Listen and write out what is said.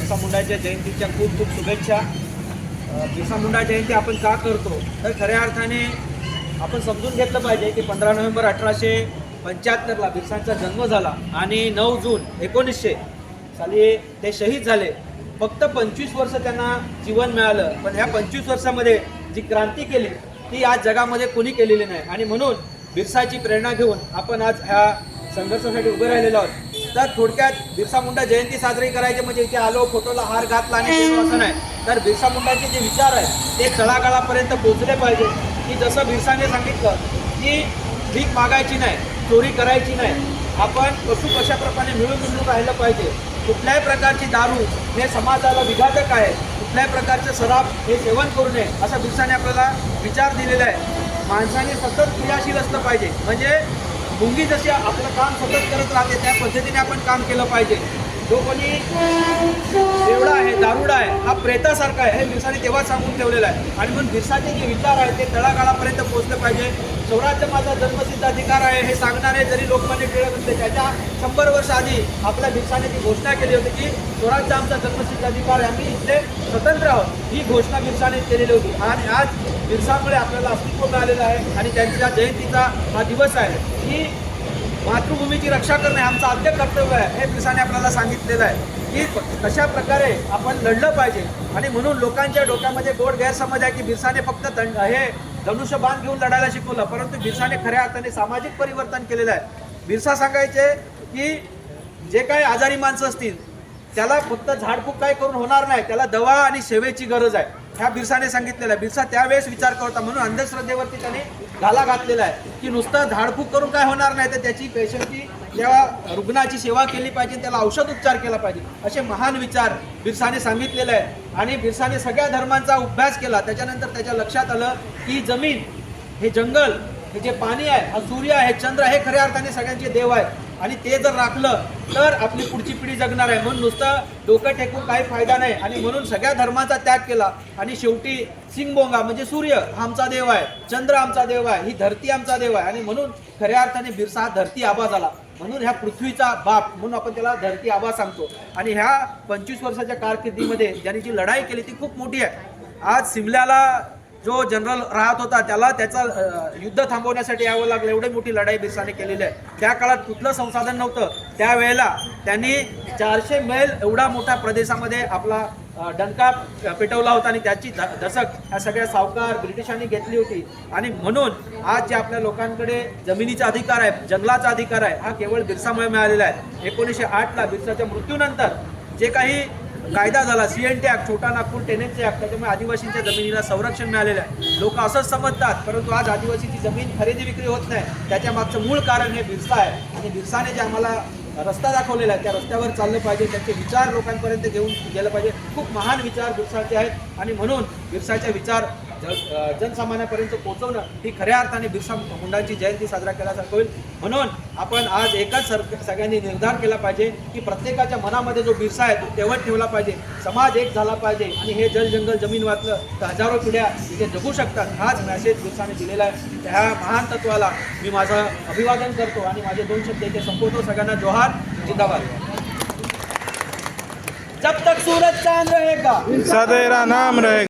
बिरसा मुंडाच्या जयंतीच्या खूप खूप शुभेच्छा। बिरसा मुंडा जयंती आपण का करतो तर खऱ्या अर्थाने आपण समजून घेतलं पाहिजे की 15 नोव्हेंबर 1875ला बिरसांचा जन्म झाला आणि 9 जून 1900 साली ते शहीद झाले। फक्त 25 वर्ष त्यांना जीवन मिळालं, पण ह्या 25 वर्षामध्ये जी क्रांती केली ती आज जगामध्ये कोणी केलेली नाही आणि म्हणून बिरसाची प्रेरणा घेऊन आपण आज ह्या संघर्षासाठी उभे राहिलेलो आहोत। तर थोडक्यात बिरसा मुंडा जयंती साजरी करायची म्हणजे इथे आलो, फोटोला हार घातला आणि गेलो असं नाही, तर बिरसा मुंडाचे जे विचार आहेत ते तळागाळापर्यंत पोहोचले पाहिजे। की जसं बिरसाने सांगितलं की भीक मागायची नाही, चोरी करायची नाही, आपण कशाप्रकारे मिळून मिळून राहिलं पाहिजे, कुठल्याही प्रकारची दारू हे समाजाला विघातक आहे, कुठल्याही प्रकारचं शराब हे सेवन करू नये असा बिरसाने आपल्याला विचार दिलेला आहे। माणसाने सतत क्रियाशील असलं पाहिजे, म्हणजे मुंगी जशी आपलं काम सतत करत राहते त्या पद्धतीने आपण काम केलं पाहिजे। जो कोणी एवढा आहे, दारुडा आहे, हा प्रेतासारखा आहे, हे बिरसाने तेव्हा सांगून ठेवलेलं आहे। आणि म्हणून बिरसाचे जे विचार आहेत ते तळागाळापर्यंत पोहोचले पाहिजे। स्वराज्य माझा जन्मसिद्ध अधिकार आहे हे सांगणारे जरी लोकमान्य टिळक असते, त्याच्या 100 वर्ष आधी आपल्या बिरसाने ती घोषणा केली होती की स्वराज्य आमचा जन्मसिद्ध अधिकार आहे, आम्ही इथले स्वतंत्र आहोत, ही घोषणा बिरसाने केलेली होती। आणि आज बिरसामुळे आपल्याला अस्तित्व मिळालेलं आहे आणि त्यांच्या जयंतीचा हा दिवस आहे की मातृभूमीची रक्षा करणे आमचं आद्य कर्तव्य आहे, हे बिरसाने आपल्याला सांगितलेलं आहे की कशा प्रकारे आपण लढलं पाहिजे। आणि म्हणून लोकांच्या डोक्यामध्ये गोड गैरसमज आहे की बिरसाने फक्त हे धनुष्यबाण घेऊन लढायला शिकवलं, परंतु बिरसाने खऱ्या अर्थाने सामाजिक परिवर्तन केलेलं आहे। बिरसा सांगायचे की जे काही आजारी माणसं असतील त्याला फक्त झाडफूक काय करून होणार नाही, त्याला दवा आणि सेवेची गरज आहे, ह्या बिरसाने सांगितलेलं आहे। बिरसा त्यावेळेस विचार करता म्हणून अंधश्रद्धेवरती त्याने घाला घातलेला आहे की नुसतं झाडफूक करून काय होणार नाही, तर त्याची पेशंटची त्या रुग्णाची सेवा केली पाहिजे, त्याला औषध उपचार केला पाहिजे, असे महान विचार बिरसाने सांगितलेले आहे। आणि बिरसाने सगळ्या धर्मांचा अभ्यास केला, त्याच्यानंतर त्याच्या लक्षात आलं की जमीन, हे जंगल, हे जे पाणी आहे, हा सूर्य आहे, चंद्र, हे खऱ्या अर्थाने सगळ्यांचे देव आहे आणि ते जर राखलं तर आपली पुढची पिढी जगणार आहे। म्हणून नुसतं डोकं टेकून काही फायदा नाही आणि म्हणून सगळ्या धर्माचा त्याग केला आणि शेवटी सिंगबोंगा म्हणजे सूर्य हा आमचा देव आहे, चंद्र आमचा देव आहे, ही धरती आमचा देव आहे आणि म्हणून खऱ्या अर्थाने बिरसा हा धरती आबा झाला। म्हणून ह्या पृथ्वीचा बाप म्हणून आपण त्याला धरती आबा सांगतो। आणि ह्या 25 वर्षाच्या कारकिर्दीमध्ये ज्यांनी जी लढाई केली ती खूप मोठी आहे। आज सिमल्याला जो जनरल राहत होता त्याला त्याचं युद्ध थांबवण्यासाठी यावं लागलं, एवढी मोठी लढाई बिरसाने केलेली आहे। त्या काळात कुठलं संसाधन नव्हतं, त्यावेळेला त्यांनी 400 मैल एवढा मोठ्या प्रदेशामध्ये आपला डंका पेटवला होता आणि त्याची दशक ह्या सगळ्या सावकार ब्रिटिशांनी घेतली होती। आणि म्हणून आज जे आपल्या लोकांकडे जमिनीचा अधिकार आहे, जंगलाचा अधिकार आहे, हा केवळ बिरसामुळे मिळालेला आहे। 1908ला बिरसाच्या मृत्यूनंतर जे काही कायदा झाला CNT ॲक्ट, छोटा नागपूर टेनेन्सी ॲक्ट, त्याच्यामुळे आदिवासींच्या जमिनीला संरक्षण मिळालेलं आहे। लोक असंच समजतात, परंतु आज आदिवासीची जमीन खरेदी विक्री होत नाही, त्याच्या मागचं मूळ कारण हे बिरसा आहे। आणि बिरसाने जे आम्हाला रस्ता दाखवलेला आहे त्या रस्त्यावर चाललं पाहिजे, त्यांचे विचार लोकांपर्यंत घेऊन गेलं पाहिजे। खूप महान विचार बिरसाचे आहेत आणि म्हणून बिरसाचे विचार जनसामान्यापर्यंत पोहोचवणं ही खऱ्या अर्थाने बिरसा मुंडांची जयंती साजरा केल्यासारखं होईल। म्हणून आपण आज एकच सगळ्यांनी निर्धार केला पाहिजे की प्रत्येकाच्या मनामध्ये जो बिरसा आहे तो तेवढ ठेवला पाहिजे, समाज एक झाला पाहिजे आणि हे जल जंगल जमीन वाचलं तर हजारो पिढ्या इथे जगू शकतात, हाच मेसेज बिरसाने दिलेला आहे। त्या महान तत्वाला मी माझं अभिवादन करतो आणि माझे 2 शब्द इथे संपवतो। सगळ्यांना जोहार, जिंदाबाद। जब तक सूरज चांद रहेगा सदैरा नाम रहेगा।